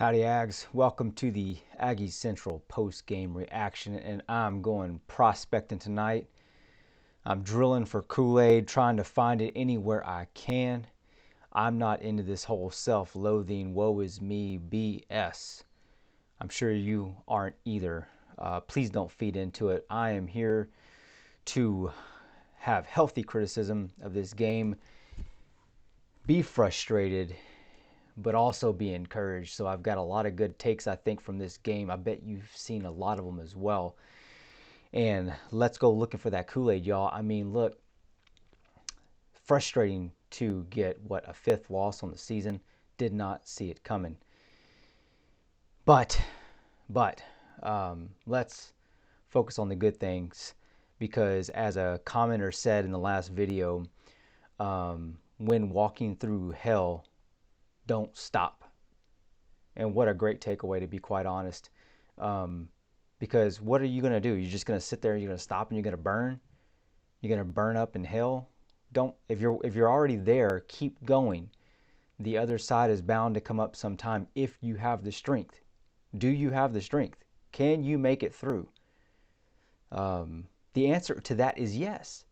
Howdy, Aggs. Welcome to the Aggies Central post-game reaction, and I'm going prospecting tonight. I'm drilling for Kool-Aid, trying to find it anywhere I can. I'm not into this whole self-loathing, woe is me BS. I'm sure you aren't either. Please don't feed into it. I am here to have healthy criticism of this game, be frustrated, but also be encouraged. So I've got a lot of good takes, I think, from this game. I bet you've seen a lot of them as well. And let's go looking for that Kool-Aid, y'all. I mean, look, frustrating to get, a fifth loss on the season. Did not see it coming. But, let's focus on the good things, because as a commenter said in the last video, when walking through hell, don't stop. And what a great takeaway, to be quite honest. Because what are you going to do? You're just going to sit there and you're going to stop and you're going to burn? You're going to burn up in hell? Don't, if you're already there, keep going. The other side is bound to come up sometime if you have the strength. Do you have the strength? Can you make it through? The answer to that is yes.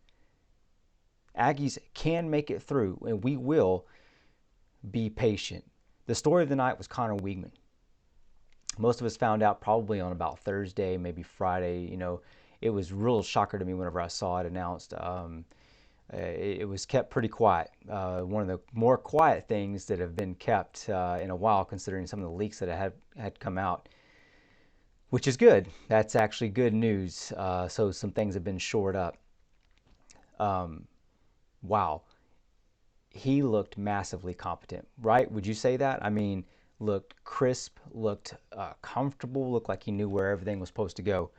Aggies can make it through, and we will. Be patient. The story of the night was Connor Weigman. Most of us found out probably on about Thursday, maybe Friday. You know, it was a real shocker to me whenever I saw it announced. It was kept pretty quiet. One of the more quiet things that have been kept in a while, considering some of the leaks that had come out, which is good. That's actually good news. So some things have been shored up. Wow. He looked massively competent, right? Would you say that? I mean, looked crisp, looked comfortable, looked like he knew where everything was supposed to go.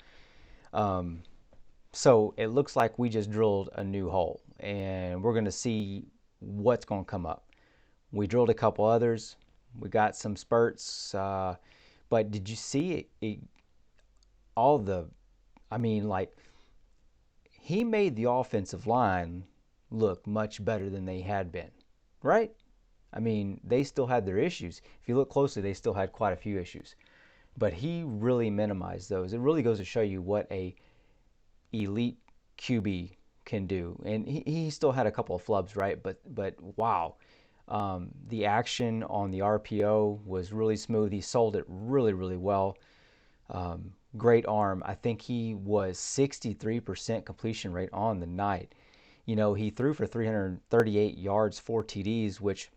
So it looks like we just drilled a new hole, and we're going to see what's going to come up. We drilled a couple others. We got some spurts. But did you see it? I mean, like, he made the offensive line look much better than they had been, right? I mean, they still had their issues. If you look closely, they still had quite a few issues. But he really minimized those. It really goes to show you what a elite QB can do. And he still had a couple of flubs, right? But wow. The action on the RPO was really smooth. He sold it really, really well. Great arm. I think he was 63% completion rate on the night. You know, he threw for 338 yards, 4 TDs, which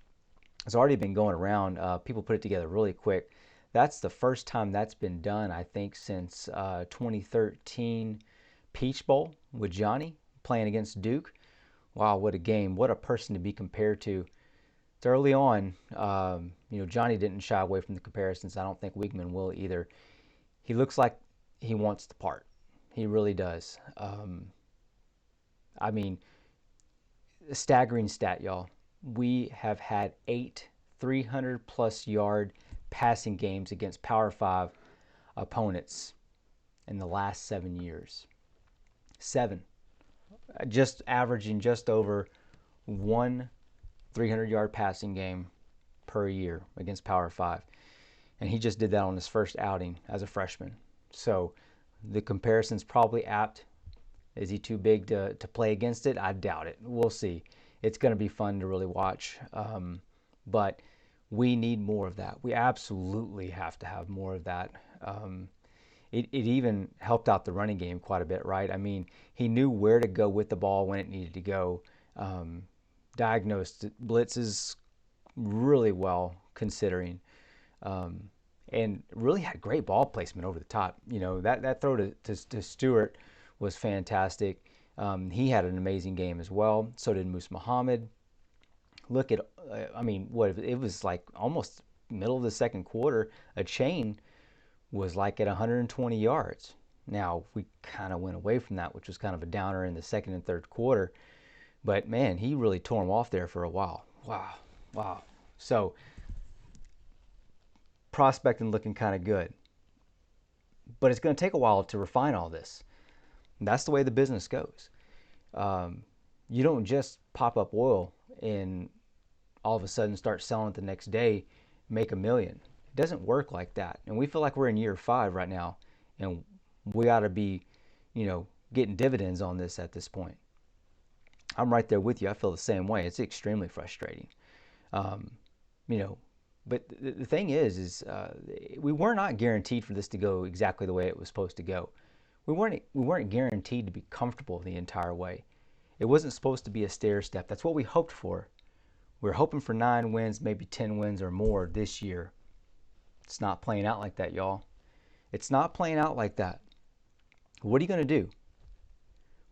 has already been going around. People put it together really quick. That's the first time that's been done, I think, since 2013 Peach Bowl with Johnny playing against Duke. Wow, what a game. What a person to be compared to. It's early on. You know, Johnny didn't shy away from the comparisons. I don't think Weigman will either. He looks like he wants the part. He really does. I mean, a staggering stat, y'all. We have had 8 300-plus yard passing games against Power 5 opponents in the last 7 years. 7. Just averaging just over 1 300-yard passing game per year against Power 5. And he just did that on his first outing as a freshman. So the comparison's probably apt. Is he too big to play against it? I doubt it. We'll see. It's going to be fun to really watch. But we need more of that. We absolutely have to have more of that. It even helped out the running game quite a bit, right? I mean, he knew where to go with the ball when it needed to go. Diagnosed blitzes really well, considering. And really had great ball placement over the top. You know, that throw to Stewart was fantastic. He had an amazing game as well. So did Moose Muhammad. Look at, I mean, what it was like almost middle of the second quarter. A chain was like at 120 yards. Now we kind of went away from that, which was kind of a downer in the second and third quarter. But man, he really tore him off there for a while. Wow. So prospecting looking kind of good. But it's going to take a while to refine all this. And that's the way the business goes. You don't just pop up oil and all of a sudden start selling it the next day, make $1 million. It doesn't work like that. And we feel like we're in year 5 right now, and we ought to be, getting dividends on this at this point. I'm right there with you. I feel the same way. It's extremely frustrating. Um, you know, but the thing is we were not guaranteed for this to go exactly the way it was supposed to go. We weren't guaranteed to be comfortable the entire way. It wasn't supposed to be a stair step. That's what we hoped for. We were hoping for 9 wins, maybe 10 wins or more this year. It's not playing out like that, y'all. It's not playing out like that. What are you going to do?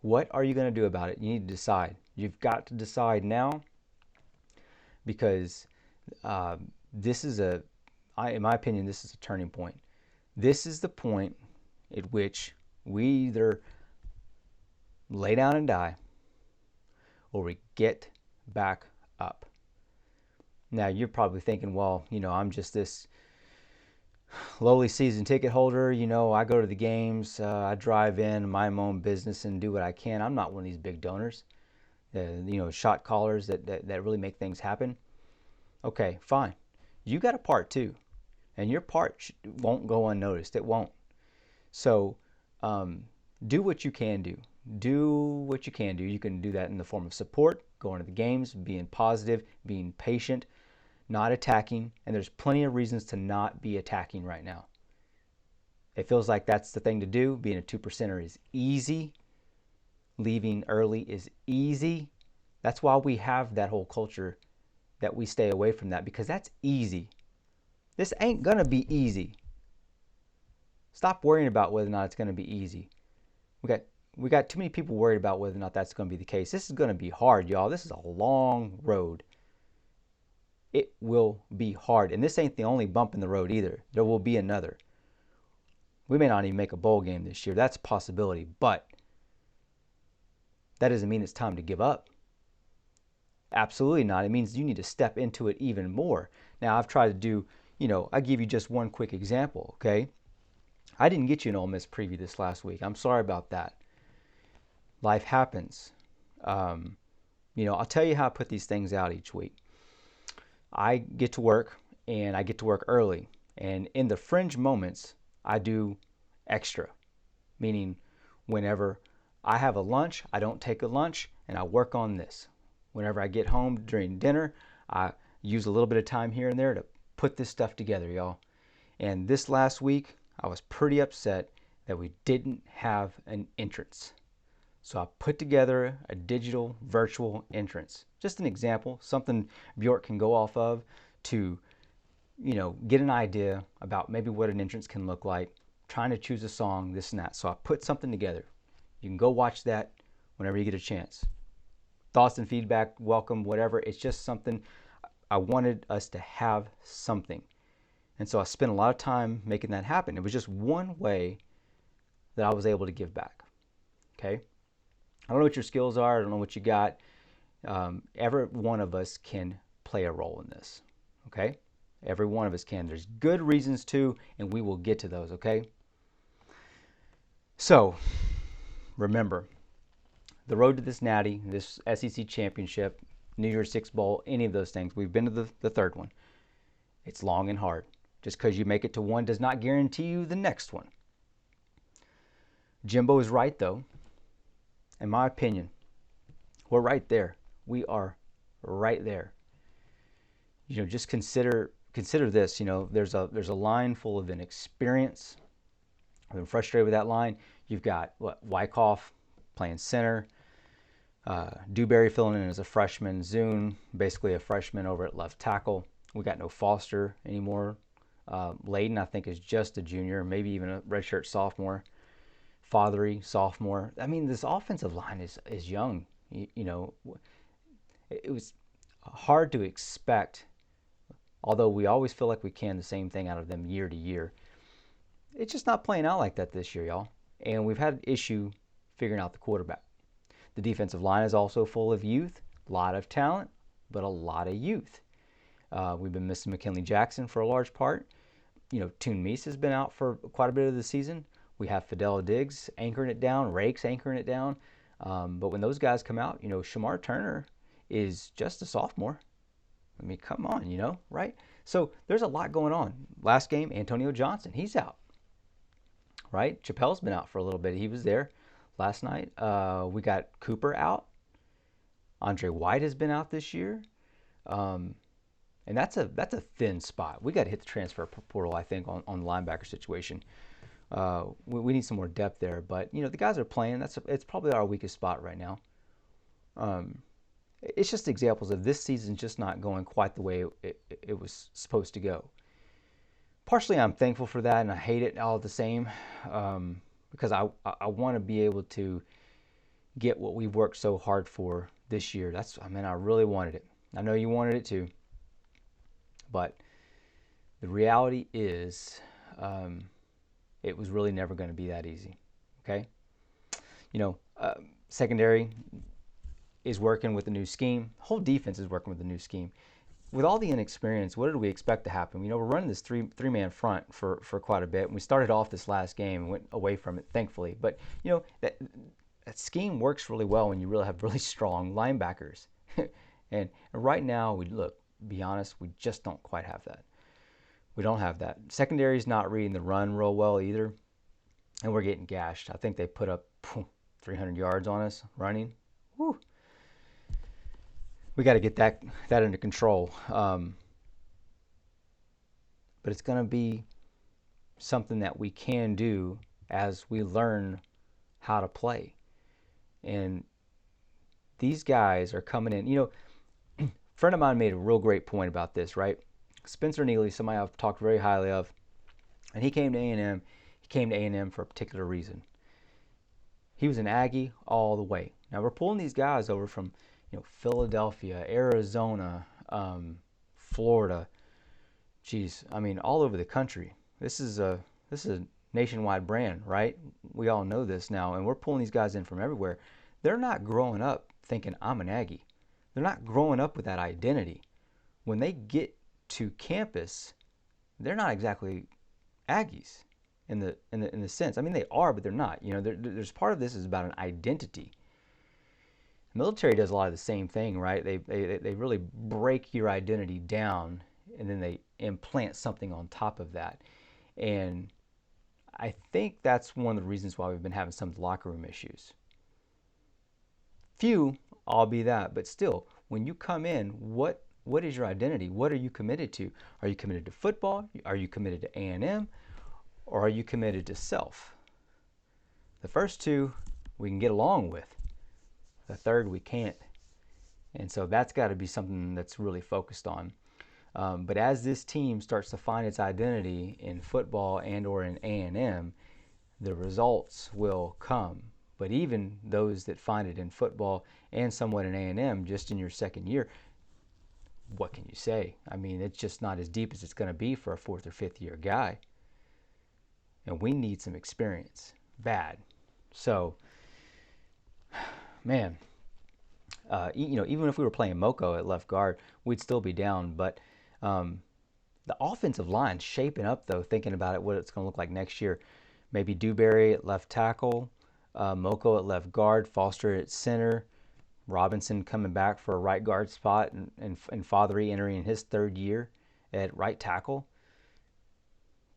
What are you going to do about it? You need to decide. You've got to decide now, because this is in my opinion, this is a turning point. This is the point at which we either lay down and die, or we get back up. Now, you're probably thinking, well, I'm just this lowly season ticket holder. I go to the games, I drive in, mind my own business, and do what I can. I'm not one of these big donors, shot callers that really make things happen. Okay, fine. You got a part too, and your part won't go unnoticed. It won't. So do what you can do. Do what you can do. You can do that in the form of support, going to the games, being positive, being patient, not attacking. And there's plenty of reasons to not be attacking right now. It feels like that's the thing to do. Being a 2%er is easy. Leaving early is easy. That's why we have that whole culture that we stay away from that, because that's easy. This ain't going to be easy. Stop worrying about whether or not it's going to be easy. We got too many people worried about whether or not that's going to be the case. This is going to be hard, y'all. This is a long road. It will be hard. And this ain't the only bump in the road either. There will be another. We may not even make a bowl game this year. That's a possibility. But that doesn't mean it's time to give up. Absolutely not. It means you need to step into it even more. Now, I've tried to do, I give you just one quick example, okay? I didn't get you an Ole Miss preview this last week. I'm sorry about that. Life happens. I'll tell you how I put these things out each week. I get to work, and I get to work early. And in the fringe moments, I do extra. Meaning, whenever I have a lunch, I don't take a lunch, and I work on this. Whenever I get home during dinner, I use a little bit of time here and there to put this stuff together, y'all. And this last week, I was pretty upset that we didn't have an entrance. So I put together a digital virtual entrance. Just an example, something Bjork can go off of to, get an idea about maybe what an entrance can look like, trying to choose a song, this and that. So I put something together. You can go watch that whenever you get a chance. Thoughts and feedback, welcome, whatever. It's just something. I wanted us to have something. And so I spent a lot of time making that happen. It was just one way that I was able to give back. Okay? I don't know what your skills are. I don't know what you got. Every one of us can play a role in this. Okay? Every one of us can. There's good reasons to, and we will get to those. Okay? So, remember, the road to this natty, this SEC championship, New Year's Six Bowl, any of those things. We've been to the third one. It's long and hard. Just because you make it to one does not guarantee you the next one. Jimbo is right, though. In my opinion, we're right there. We are right there. Just consider this. There's a line full of inexperience. I've been frustrated with that line. You've got Wyckoff playing center, Dewberry filling in as a freshman, Zune basically a freshman over at left tackle. We got no Foster anymore. Layden, I think, is just a junior, maybe even a redshirt sophomore. Fothery, sophomore. I mean, this offensive line is young. It was hard to expect, although we always feel like we can the same thing out of them year to year. It's just not playing out like that this year, y'all. And we've had an issue figuring out the quarterback. The defensive line is also full of youth, a lot of talent, but a lot of youth. We've been missing McKinley Jackson for a large part. Toon Meese has been out for quite a bit of the season. We have Fidel Diggs anchoring it down, Rakes anchoring it down. But when those guys come out, Shamar Turner is just a sophomore. I mean, come on, right? So there's a lot going on. Last game, Antonio Johnson, he's out, right? Chappelle's been out for a little bit. He was there last night. We got Cooper out. Andre White has been out this year. Um, and that's a thin spot. We got to hit the transfer portal, I think, on the linebacker situation. We need some more depth there. But, the guys are playing. It's probably our weakest spot right now. Um, it's just examples of this season just not going quite the way it was supposed to go. Partially, I'm thankful for that, and I hate it all the same, because I want to be able to get what we've worked so hard for this year. I really wanted it. I know you wanted it too, but the reality is, it was really never going to be that easy. Okay, secondary is working with the new scheme. The whole defense is working with the new scheme. With all the inexperience, what did we expect to happen? We're running this three-man front for quite a bit. And we started off this last game and went away from it, thankfully. But that scheme works really well when you really have really strong linebackers. and right now, be honest, we just don't quite have that. We don't have that. Secondary's not reading the run real well either, and we're getting gashed. I think they put up 300 yards on us running. Whew. We got to get that under control. But it's going to be something that we can do as we learn how to play. And these guys are coming in. A friend of mine made a real great point about this, right? Spencer Neely, somebody I've talked very highly of, and he came to A&M. He came to A&M for a particular reason. He was an Aggie all the way. Now we're pulling these guys over from Philadelphia, Arizona, Florida. All over the country. This is a nationwide brand, right? We all know this now, and we're pulling these guys in from everywhere. They're not growing up thinking I'm an Aggie. They're not growing up with that identity. When they get to campus, they're not exactly Aggies in the sense. They are, but they're not. There's part of this is about an identity. The military does a lot of the same thing, right? They really break your identity down, and then they implant something on top of that. And I think that's one of the reasons why we've been having some of the locker room issues. Few, I'll be that, but still, when you come in, what is your identity? What are you committed to? Are you committed to football? Are you committed to A&M? Or are you committed to self? The first two we can get along with. The third we can't. And so that's got to be something that's really focused on. But as this team starts to find its identity in football and or in A&M, the results will come. But even those that find it in football and somewhat in A&M, just in your second year, what can you say? It's just not as deep as it's going to be for a fourth or fifth year guy. And we need some experience. Bad. So, man, even if we were playing Moko at left guard, we'd still be down. But the offensive line shaping up, though, thinking about it, what it's going to look like next year. Maybe Dewberry at left tackle, Moko at left guard, Foster at center, Robinson coming back for a right guard spot, and Fothery entering his third year at right tackle.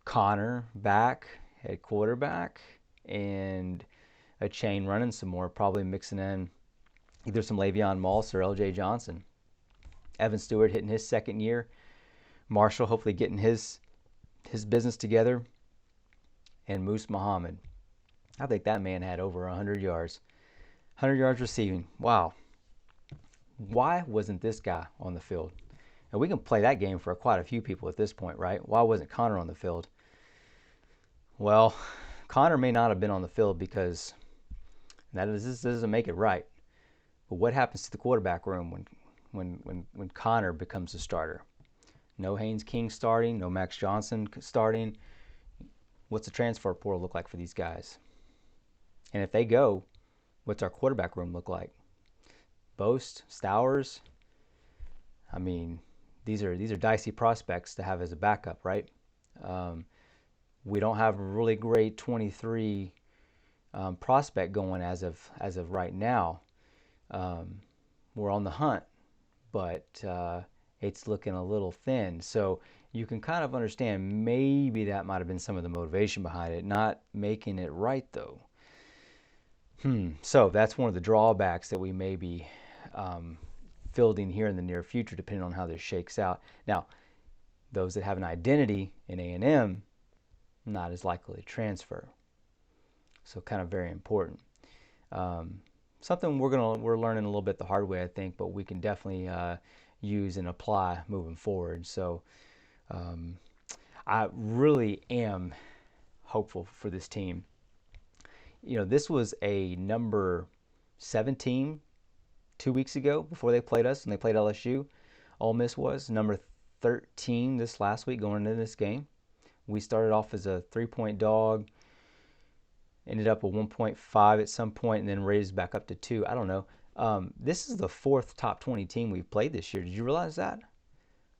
Connor back at quarterback, and a chain running some more, probably mixing in either some Le'Veon Moss or LJ Johnson. Evan Stewart hitting his second year. Marshall hopefully getting his business together. And Moose Muhammad. I think that man had over 100 yards. 100 yards receiving. Wow. Why wasn't this guy on the field? And we can play that game for quite a few people at this point, right? Why wasn't Connor on the field? Well, Connor may not have been on the field because this doesn't make it right. But what happens to the quarterback room when Connor becomes a starter? No Haynes King starting, no Max Johnson starting. What's the transfer portal look like for these guys? And if they go, what's our quarterback room look like? Boast, Stowers. These are dicey prospects to have as a backup, right? We don't have a really great 23 prospect going as of right now. We're on the hunt, but it's looking a little thin. So you can kind of understand maybe that might have been some of the motivation behind it, not making it right though. So that's one of the drawbacks that we may be fielding here in the near future, depending on how this shakes out. Now, those that have an identity in A&M, not as likely to transfer. So kind of very important. Something we're learning a little bit the hard way, I think, but we can definitely use and apply moving forward. So I really am hopeful for this team. You know, this was a number 7 team 2 weeks ago before they played us, and they played LSU. Ole Miss was number 13 this last week going into this game. We started off as a 3-point dog, ended up with 1.5 at some point, and then raised back up to 2. I don't know. This is the 4th top 20 team we've played this year. Did you realize that?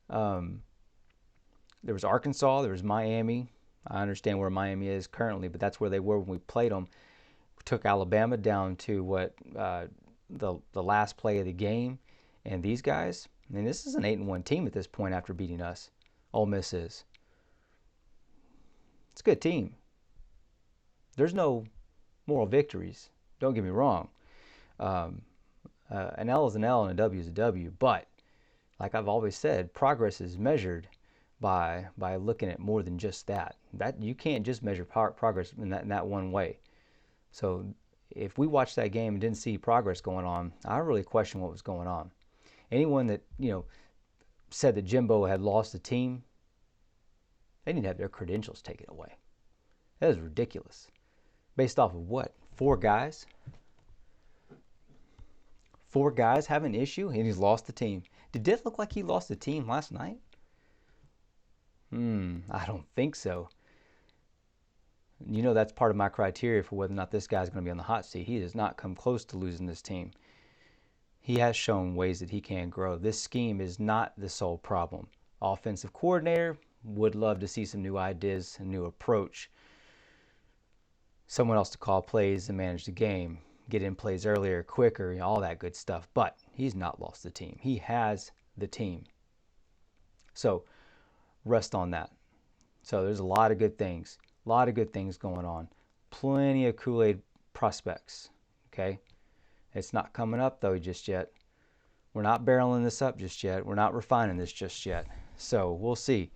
There was Arkansas, there was Miami. I understand where Miami is currently, but that's where they were when we played them. We took Alabama down to the last play of the game, and these guys, I mean, this is an 8-1 team at this point after beating us. Ole Miss is. It's a good team. There's no moral victories. Don't get me wrong. An L is an L and a W is a W. But like I've always said, progress is measured by looking at more than just that. That you can't just measure progress in that one way. So if we watched that game and didn't see progress going on, I really question what was going on. Anyone that said that Jimbo had lost the team, they need to have their credentials taken away. That is ridiculous. Based off of what? 4 guys? 4 guys have an issue and he's lost the team. Did it look like he lost the team last night? I don't think so. You know, that's part of my criteria for whether or not this guy's going to be on the hot seat. He does not come close to losing this team. He has shown ways that he can grow. This scheme is not the sole problem. Offensive coordinator would love to see some new ideas, a new approach. Someone else to call plays and manage the game, get in plays earlier, quicker, all that good stuff. But he's not lost the team. He has the team. So rest on that. So there's a lot of good things. A lot of good things going on. Plenty of Kool-Aid prospects. Okay? It's not coming up, though, just yet. We're not barreling this up just yet. We're not refining this just yet. So we'll see.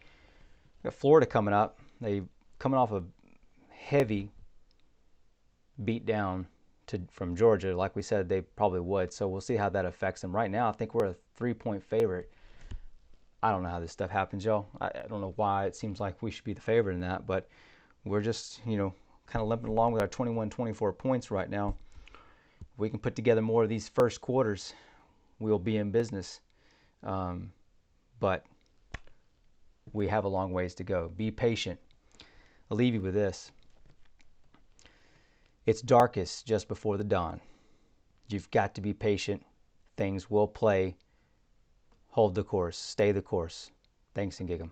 We got Florida coming up. They coming off a heavy beat down from Georgia. Like we said, they probably would. So we'll see how that affects them. Right now, I think we're a 3-point favorite. I don't know how this stuff happens, y'all. I don't know why it seems like we should be the favorite in that, but we're just, kind of limping along with our 21-24 points right now. If we can put together more of these first quarters, we'll be in business. But we have a long ways to go. Be patient. I'll leave you with this. It's darkest just before the dawn. You've got to be patient. Things will play. Hold the course. Stay the course. Thanks and gig 'em.